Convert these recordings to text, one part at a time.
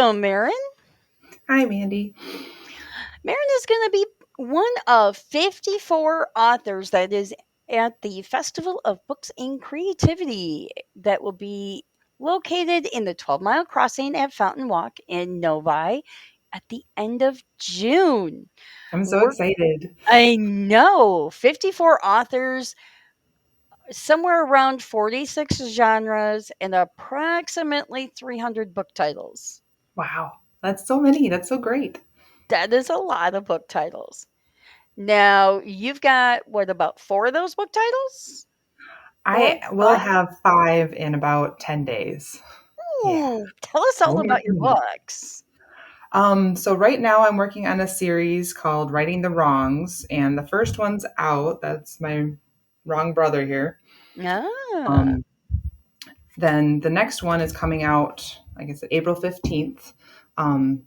Welcome, Maren. Hi, Mandy. Maren is going to be one of 54 authors that is at the Festival of Books and Creativity that will be located in the 12-mile crossing at Fountain Walk in Novi at the end of June. I'm so We're, excited. I know 54 authors, somewhere around 46 genres, and approximately 300 book titles. Wow, that's so many. That's so great. That is a lot of book titles. Now, you've got what, about 4 of those book titles? 4, I will 5? have 5 in about 10 days. Yeah. Ooh, tell us all Only a about your few more. books. So right now I'm working on a series called Righting the Wrongs, and the first one's out. That's my wrong brother here. Ah. Um, then the next one is coming out, like I said, April 15th.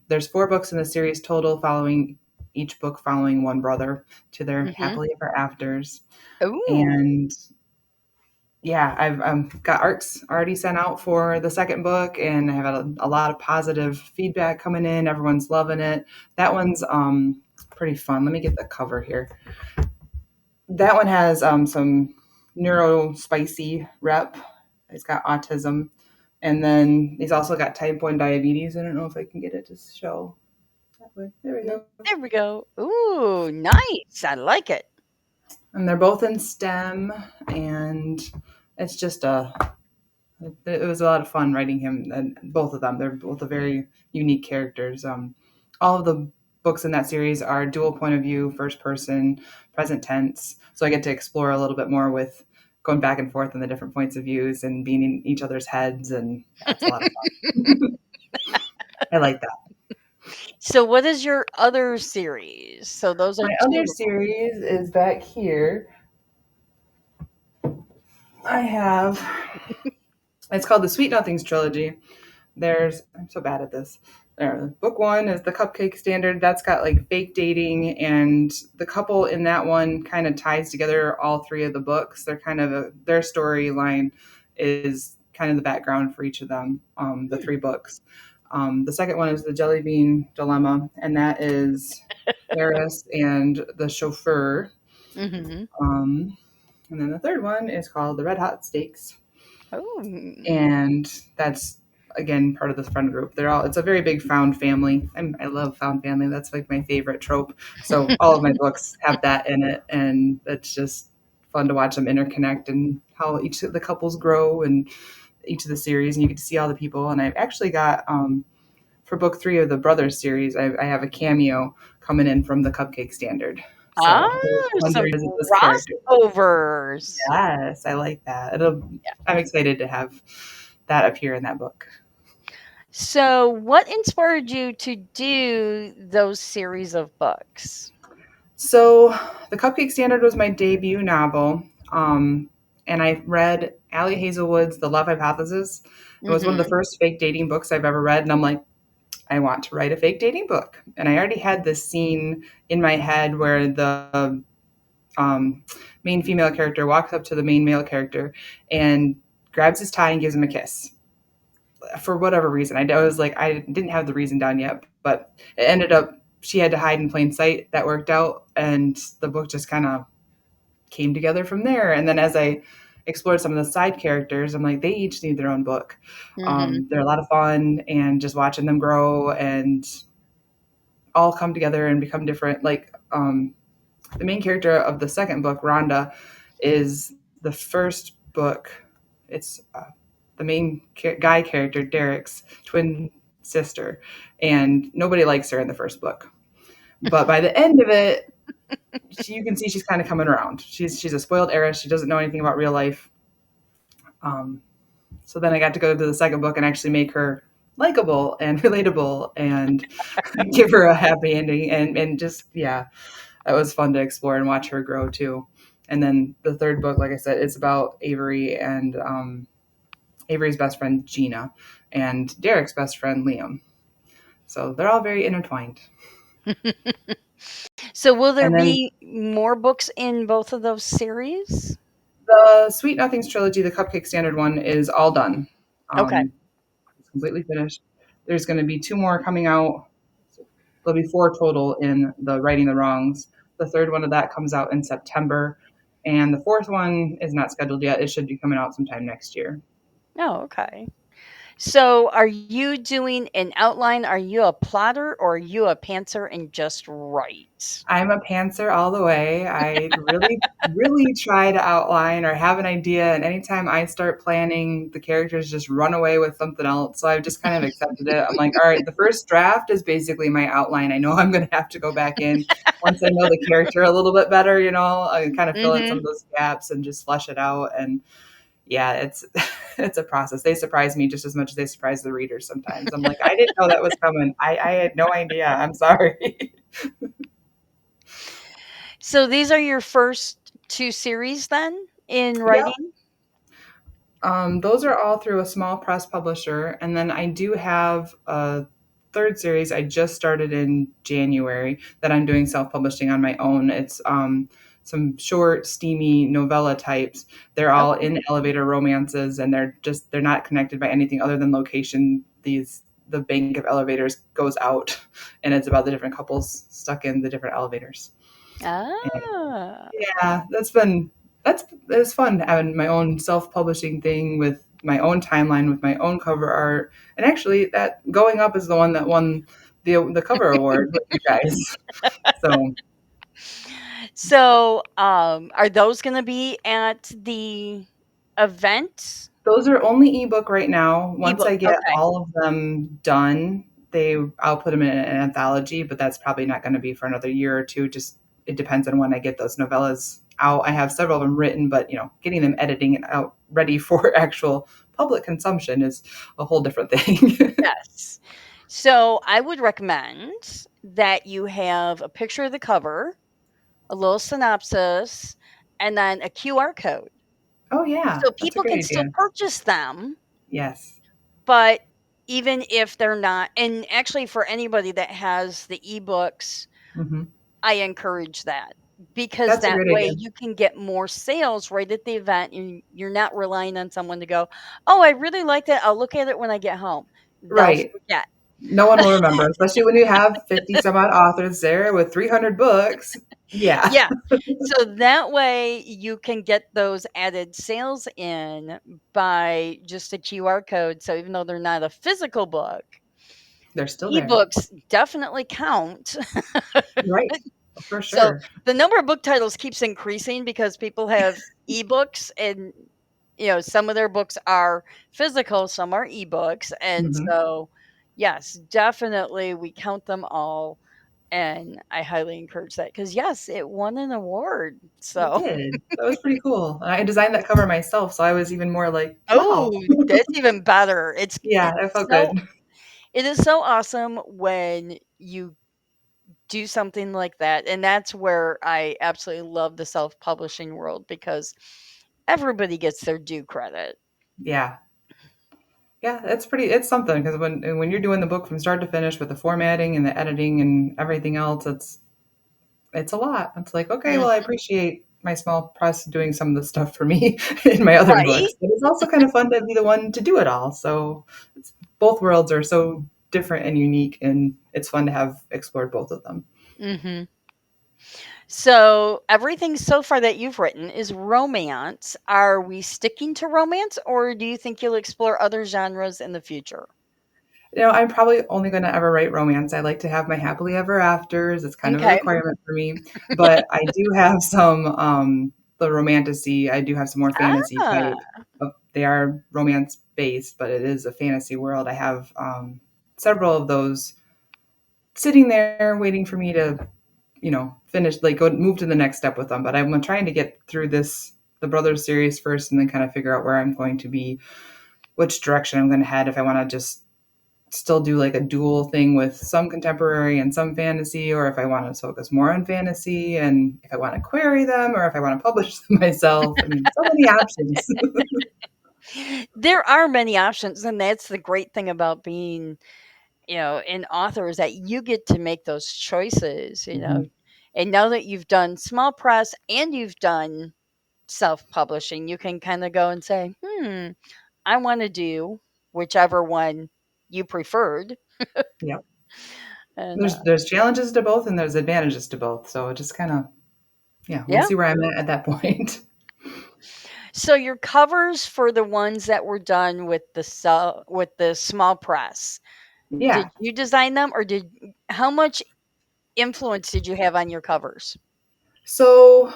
There's 4 books in the series total, following each book following one brother to their Mhm. happily ever afters. Ooh. And yeah, I've got arts already sent out for the second book, and I have a lot of positive feedback coming in. Everyone's loving it. That one's pretty fun. Let me get the cover here. That one has some neuro spicy rep. It's got autism, and then he's also got type 1 diabetes. I don't know if I can get it to show that way. There we go. There we go. Ooh, nice. I like it. And they're both in STEM, and it's just it was a lot of fun writing him and both of them. They're both a very unique characters. All of the books in that series are dual point of view, first person, present tense. So I get to explore a little bit more with going back and forth on the different points of views and being in each other's heads, and yeah, it's a lot of fun. I like that. So what is your other series? So those are My 2 other of them. series is back here. I have it's called the Sweet Nothings trilogy. I'm so bad at this. There, book 1 is the Cupcake Standard. That's got like fake dating, and the couple in that one kind of ties together all 3 of the books. They're kind of their storyline is kind of the background for each of them. The Hmm. 3 books. The second one is the Jelly Bean Dilemma, and that is Paris and the chauffeur. Mhm. Um, and then the third one is called the Red Hot Steaks, Oh. and that's again part of this friend group. It's a very big found family. I love found family. That's like my favorite trope. So all of my books have that in it, and it's just fun to watch them interconnect and how each of the couples grow and each of the series, and you get to see all the people. And I've actually got for book 3 of the Brothers series, I have a cameo coming in from the Cupcake Standard. Ah, So there's one to some revisit this character. crossovers. Yes, I like that. Yeah. I'm excited to have that appear in that book. So what inspired you to do those series of books? So, The Cupcake Standard was my debut novel, and I read Allie Hazelwood's The Love Hypothesis. It was one of the Mhm. first fake dating books I've ever read, and I'm like, I want to write a fake dating book. And I already had this scene in my head where the um, main female character walks up to the main male character and grabs his tie and gives him a kiss. For whatever reason, I was like, I didn't have the reason down yet, but it ended up she had to hide in plain sight. That worked out, and the book just kind of came together from there. And then as I explored some of the side characters, I'm like, they each need their own book. Mhm. They're a lot of fun, and just watching them grow and all come together and become different. Like the main character of the second book, Rhonda, is the first book. It's the main guy character, Derek's twin sister, and nobody likes her in the first book. But by the end of it, you can see she's kind of coming around. She's a spoiled heiress. She doesn't know anything about real life. Um, so then I got to go to the second book and actually make her likable and relatable and give her a happy ending, and just yeah, that was fun to explore and watch her grow too. And then the third book, like I said, it's about Avery and Avery's best friend Gina and Derek's best friend Liam. So they're all very intertwined. So will there And then be more books in both of those series? the Sweet Nothings trilogy, the Cupcake Standard one, is all done. Okay. It's completely finished. there's going to be two more coming out. There'll be four total in the Righting the Wrongs. The third one of that comes out in September, and the fourth one is not scheduled yet. It should be coming out sometime next year. Oh, okay. So, are you doing an outline? Are you a plotter or are you a pantser and just write? I'm a pantser all the way. I really, really try to outline or have an idea, and anytime I start planning, the characters just run away with something else. So I've just kind of accepted it. I'm like, all right, the first draft is basically my outline. I know I'm going to have to go back in once I know the character a little bit better, I kind of fill in some of Mhm. those gaps and just flesh it out. And yeah, it's it's a process. They surprise me just as much as they surprise the readers sometimes. I'm like, I didn't know that was coming. I had no idea. I'm sorry. So, these are your first 2 series then in Yep. writing? Those are all through a small press publisher, and then I do have a third series I just started in January that I'm doing self-publishing on my own. It's some short, steamy novella types. They're all Okay. in elevator romances, and they're not connected by anything other than location. The bank of elevators goes out, and it's about the different couples stuck in the different elevators. Ah. Yeah, it's fun having my own self-publishing thing with my own timeline with my own cover art. And actually that Going Up is the one that won the cover award with you guys. So So, are those gonna be at the event? those are only ebook right now. Once Ebook, I get okay. all of them done, I'll put them in an anthology, but that's probably not going to be for another year or two. Just it depends on when I get those novellas out. I have several of them written, but getting them editing and out ready for actual public consumption is a whole different thing. Yes. So, I would recommend that you have a picture of the cover, a little synopsis, and then a QR code. Oh yeah, So that's a people great can still idea. purchase them, Yes. but even if they're not, and actually for anybody that has the ebooks, Hmm. I encourage that because That's a that great way idea. you can get more sales right at the event and you're not relying on someone to go, "Oh, I really like that. I'll look at it when I get home." They'll Right. forget. No one will remember, especially when you have 50 some odd authors there with 300 books. Yeah. Yeah. So that way you can get those added sales in by just a QR code. So even though they're not a physical book, They're still there. ebooks definitely count. Right. For So sure. the number of book titles keeps increasing because people have ebooks and some of their books are physical, some are ebooks. And Mhm. so yes, definitely we count them all and I highly encourage that because yes, it won an award. It So did. That was pretty cool. I designed that cover myself, so I was even more like, oh, "Wow." that's even better. Yeah, It's it felt so good. it is so awesome when you do something like that. And that's where I absolutely love the self-publishing world because everybody gets their due credit. Yeah. Yeah, it's something because when you're doing the book from start to finish with the formatting and the editing and everything else, it's a lot. It's like, okay, well, I Mhm. appreciate my small press doing some of the stuff for me in my other Right? books, but it's also kind of fun to be the one to do it all. So both worlds are so different and unique, and it's fun to have explored both of them. Mhm. So, everything so far that you've written is romance. Are we sticking to romance or do you think you'll explore other genres in the future? I'm probably only going to ever write romance. I like to have my happily ever afters. It's kind of a Okay. requirement for me, but I do have some the romantasy. I do have some more fantasy Ah. type. They are romance based, but it is a fantasy world. I have several of those sitting there waiting for me to, finish, like go move to the next step with them. But I'm trying to get through the Brothers series first, and then kind of figure out where I'm going to be, which direction I'm going to head. If I want to just still do like a dual thing with some contemporary and some fantasy, or if I want to focus more on fantasy, and if I want to query them, or if I want to publish them myself. I mean, so many options. There are many options and that's the great thing about being, an author is that you get to make those choices. Mhm. And now that you've done small press and you've done self-publishing, you can kind of go and say, I want to do whichever one you preferred. Yeah. And There's challenges to both and there's advantages to both. So it just kind of, yeah, we'll yeah. see where I'm at that point. So your covers for the ones that were done with with the small press, Yeah. did you design them, or did how much influence did you have on your covers? So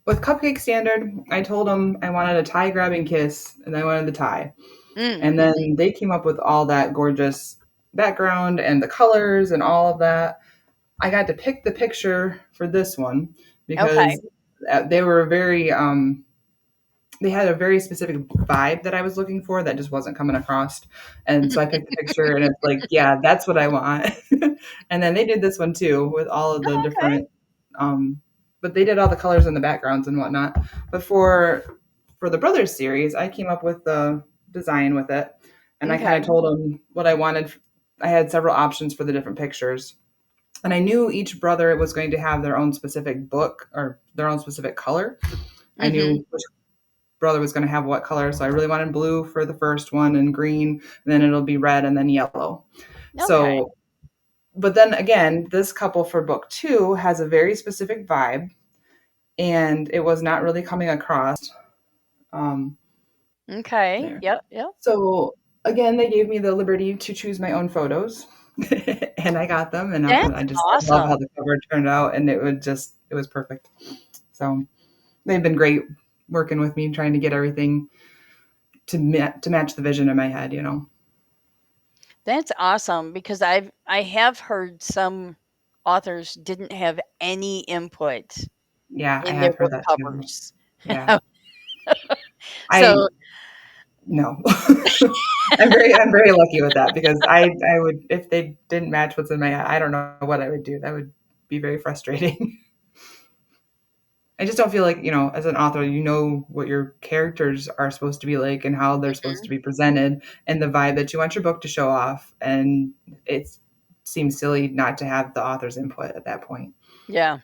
with Cupcake Standard, I told them I wanted a tie grabbing kiss and I wanted the tie. Mm, And then they came up with all that gorgeous background and the colors and all of that. I got to pick the picture for this one okay. because they were very they had a very specific vibe that I was looking for that just wasn't coming across. And so I picked the picture and it's like, yeah, that's what I want. And then they did this one too with all of the Okay. different but they did all the colors and the backgrounds and whatnot. But for the Brothers series, I came up with the design with it and I kind Okay. of told them what I wanted. I had several options for the different pictures. And I knew each brother was going to have their own specific book or their own specific color. I Mhm. knew which brother was going to have what color. So I really wanted blue for the first one and green, and then it'll be red and then yellow. Okay. So, but then again, this couple for book two has a very specific vibe, and it was not really coming across um, Okay. there. Yep, yep. So again, they gave me the liberty to choose my own photos, and I got them, and That's I love how awesome. the cover turned out, and it was perfect. So they've been great working with me, trying to get everything to match the vision in my head, you know. That's awesome because I have heard some authors didn't have any input Yeah, I in their have heard book that too. covers. Yeah. I So, no. I'm very lucky with that because I would if they didn't match what's in my head, I don't know what I would do. That would be very frustrating. I just don't feel like, you know, as an author, you know what your characters are supposed to be like and how they're supposed to mhm, be presented and the vibe that you want your book to show off. And it seems silly not to have the author's input at that point. yeah.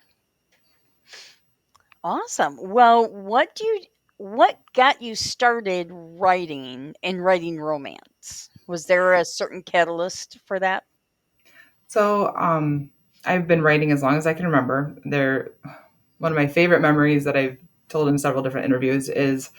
Awesome. Well, what got you started writing and writing romance? Was there a certain catalyst for that? So, I've been writing as long as I can remember. One of my favorite memories that I've told in several different interviews is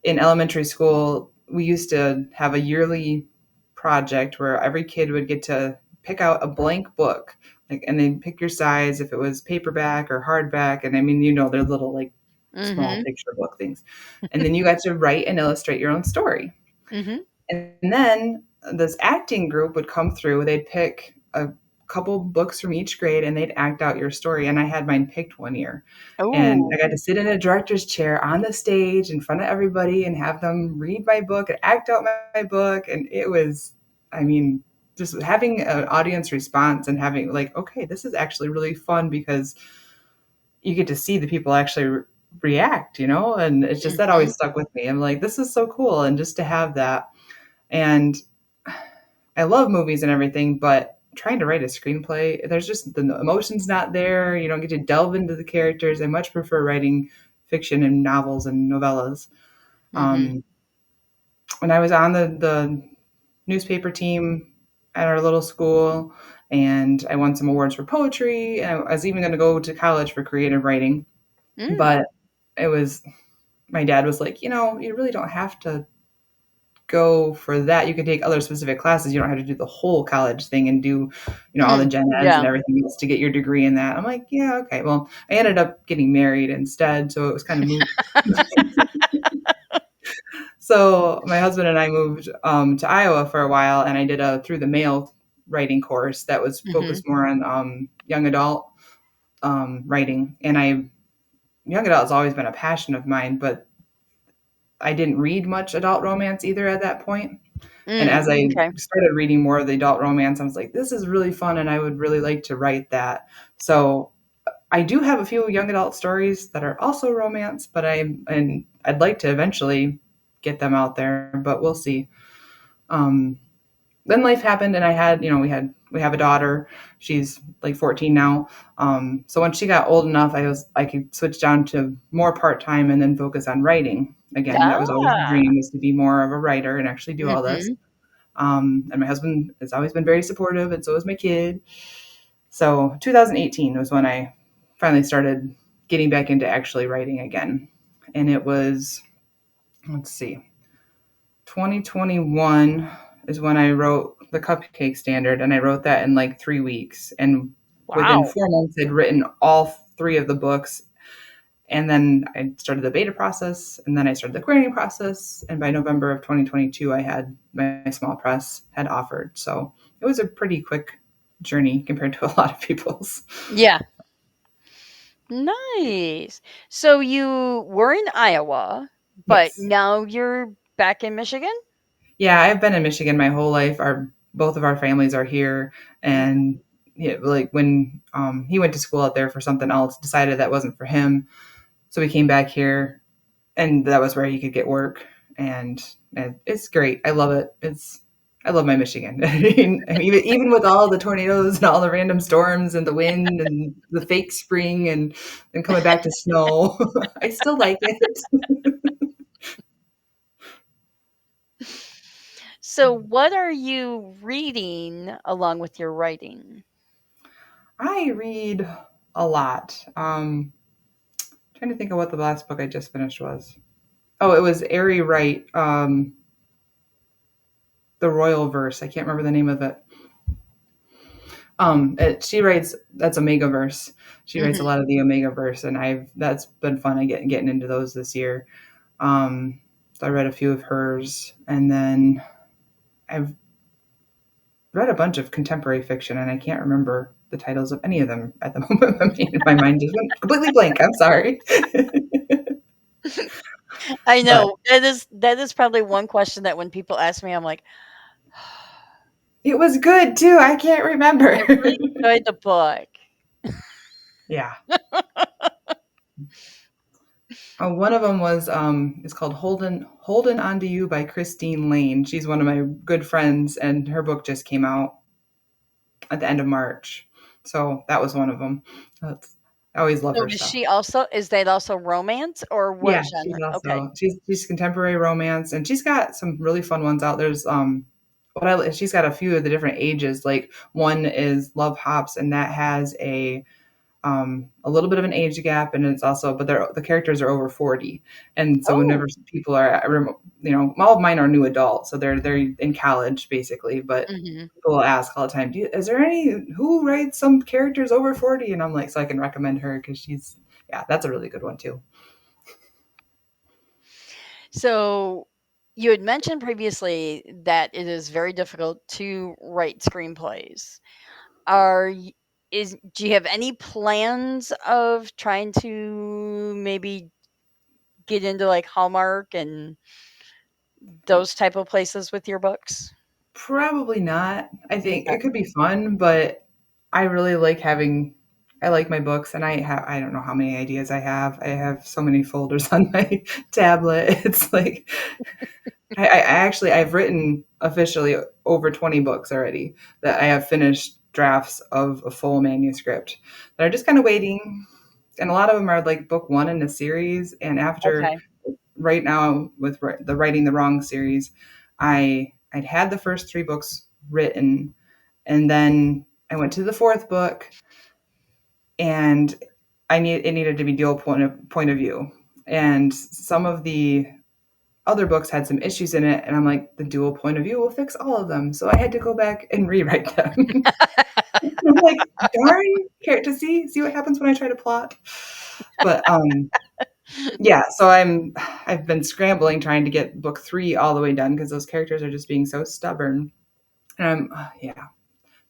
in elementary school, we used to have a yearly project where every kid would get to pick out a blank book, like, and then pick your size if it was paperback or hardback. And I mean, you know, they're little like small Mhm. picture book things. And then you got to write and illustrate your own story. Mhm. And then this acting group would come through. They'd pick a couple books from each grade and they'd act out your story. And I had mine picked one year. And I got Oh. to sit in a director's chair on the stage in front of everybody and have them read my book and act out my book. And it was, I mean, just having an audience response and having like, okay, this is actually really fun because you get to see the people actually react, you know? And it's just that Mhm. always stuck with me. I'm like, this is so cool. And just to have that. And I love movies and everything, but trying to write a screenplay, there's just the emotions not there. You don't get to delve into the characters. I much prefer writing fiction and novels and novellas. Mhm. Um, when I was on the newspaper team at our little school, and I won some awards for poetry, and I was even going to go to college for creative writing, Mm. but it was my dad was like, you know, you really don't have to go for that. You can take other specific classes. You don't have to do the whole college thing and do, you know, all the Hmm. gen eds and Yeah. everything else to get your degree in that. I'm like, yeah, okay. Well, I ended up getting married instead, so it was kind of moot. So my husband and I moved to Iowa for a while, and I did a through the mail writing course that was Mhm. focused more on young adult writing. And young adult has always been a passion of mine, but I didn't read much adult romance either at that point. And Mm. as I Okay. started reading more of the adult romance, I was like, this is really fun and I would really like to write that. So I do have a few young adult stories that are also romance, but I'd like to eventually get them out there, but we'll see. Um, then life happened and I had, you know, we have a daughter. She's like 14 now. So when she got old enough, I could switch down to more part-time and then focus on writing. Again, that was always the Ah. dream, was to be more of a writer and actually do all this. Mhm. And my husband has always been very supportive, and so is my kid. So 2018 was when I finally started getting back into actually writing again. And it was, let's see, 2021 is when I wrote the Cupcake Standard, and I wrote that in like 3 weeks. And within Wow. 4 months, I'd written all three of the books. And then I started the beta process, and then I started the querying process. And by November of 2022, I had my small press had offered. So it was a pretty quick journey compared to a lot of people's. Yeah. Nice. So you were in Iowa, but Yes. now you're back in Michigan? Yeah, I've been in Michigan my whole life. Our both of our families are here, Okay. and yeah, like when he went to school out there for something else, decided that wasn't for him, so we came back here, and that was where he could get work, and it's great. I love it. I love my Michigan. Even with all the tornadoes and all the random storms and the wind and the fake spring and coming back to snow, I still like it. So what are you reading along with your writing? I read a lot. Trying to think of what the last book I just finished was. Oh, it was Ari Wright, The Royal Verse. I can't remember the name of it. She writes that's Omega Verse. She writes a Mhm. lot of the Omega Verse, and I've that's been fun. I getting into those this year. So I read a few of hers, and then I've read a bunch of contemporary fiction, and I can't remember the titles of any of them at the moment. I mean, my mind just went completely blank. I'm sorry, I but know. That is probably one question that when people ask me, I'm like, it was good too. I can't remember. I really enjoyed the book. Yeah. One of them was it's called Holden Onto You by Christine Lane. She's one of my good friends, and her book just came out at the end of March. So that was one of them. That's, I always love So her is stuff. she also is that also romance or what Yeah, she's genre? Okay. also she's contemporary romance, and she's got some really fun ones out. There's she's got a few of the different ages. Like one is Love Hops, and that has a little bit of an age gap, and it's also, but the characters are over 40, and so Oh. whenever people are, all of mine are new adults, so they're in college basically, but Mhm. people will ask all the time, is there any who writes some characters over 40? And I'm like, so I can recommend her because yeah, that's a really good one too. So you had mentioned previously that it is very difficult to write screenplays. Are y- is do you have any plans of trying to maybe get into like Hallmark and those type of places with your books? Probably not. I think Okay. it could be fun, but I really like I like my books, and I don't know how many ideas I have. I have so many folders on my tablet. It's like I've written officially over 20 books already that I have finished drafts of a full manuscript that are just kind of waiting. And a lot of them are like book one in a series. And after Okay. right now with the Writing the Wrong series, I'd had the first three books written, and then I went to the fourth book, and it needed to be dual point of view, and some of the other books had some issues in it, and I'm like, the dual point of view will fix all of them. So I had to go back and rewrite them. I'm like, darn, care to see what happens when I try to plot. But yeah, so I've been scrambling trying to get book three all the way done because those characters are just being so stubborn. And yeah,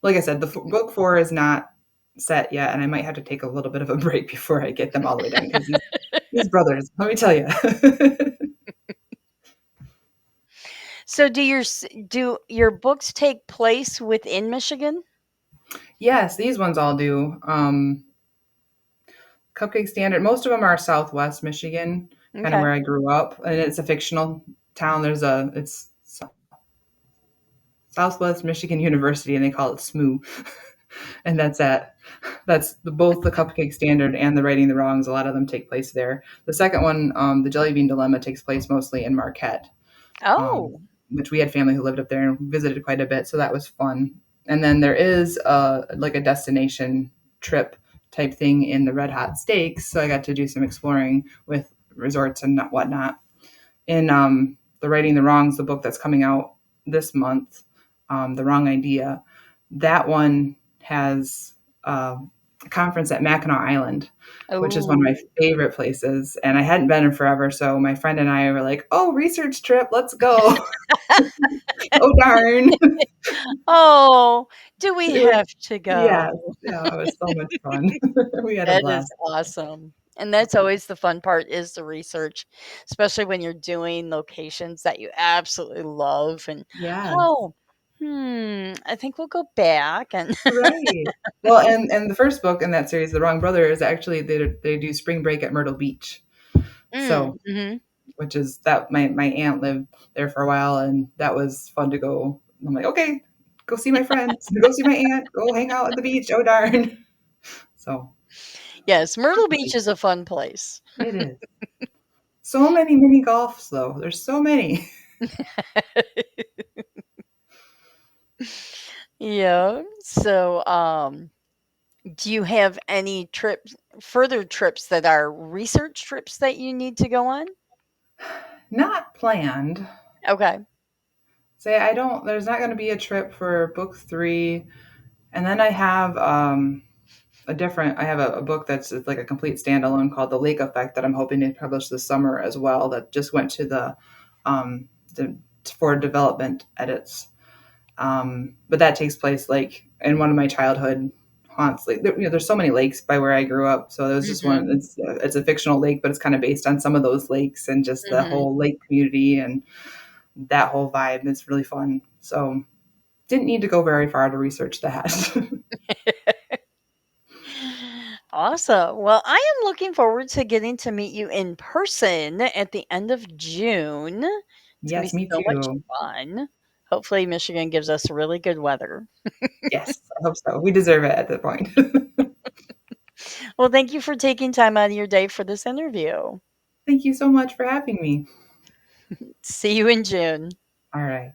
like I said, book four is not set yet, and I might have to take a little bit of a break before I get them all the way done because these brothers, let me tell you. So do your books take place within Michigan? Yes, these ones all do. Cupcake Standard. Most of them are Southwest Michigan, kind of Okay. where I grew up, and it's a fictional town. It's Southwest Michigan University, and they call it SMU, and both the Cupcake Standard and the Writing the Wrongs. A lot of them take place there. The second one, the Jelly Bean Dilemma, takes place mostly in Marquette. Um, Oh. which we had family who lived up there and visited quite a bit, so that was fun. And then there is like a destination trip type thing in the Red Hot Steaks, so I got to do some exploring with resorts and whatnot. In the Writing the Wrongs, the book that's coming out this month, The Wrong Idea, that one has a conference at Mackinac Island, which is one of Oh, my favorite places. And I hadn't been in forever, so my friend and I were like, "Oh, research trip, let's go!" Oh darn! oh, do we It was have to yes, go? yeah, it was so much fun. We had a That is blast. awesome. And that's always the fun part is the research, especially when you're doing locations that you absolutely love and, Yes, "Oh, I think we'll go back," and right. Well, and the first book in that series, The Wrong Brother, is actually they do spring break at Myrtle Beach. So, mhm. which is that my aunt lived there for a while, and that was fun to go. I'm like, okay, go see my friends, go see my aunt, go hang out at the beach. Oh darn! So Yes, Myrtle super Beach neat. is a fun place. It is so many mini golfs though. There's so many. Yeah. So, do you have any further trips that are research trips that you need to go on? Not planned. Okay. Say I don't. There's not going to be a trip for book three, and then I have a different. I have a book that's like a complete standalone called The Lake Effect that I'm hoping to publish this summer as well. That just went to um, the for development edits. But that takes place like in one of my childhood haunts. Like there's so many lakes by where I grew up, so there was just one. Mhm. It's a fictional lake, but it's kind of based on some of those lakes and just the Mhm. whole lake community and that whole vibe. It's really fun. So didn't need to go very far to research that. Awesome. Well, I am looking forward to getting to meet you in person at the end of June. It's going to Yes, be me so much too. fun. Hopefully, Michigan gives us really good weather. Yes, I hope so. We deserve it at that point. Well, thank you for taking time out of your day for this interview. Thank you so much for having me. See you in June. All right.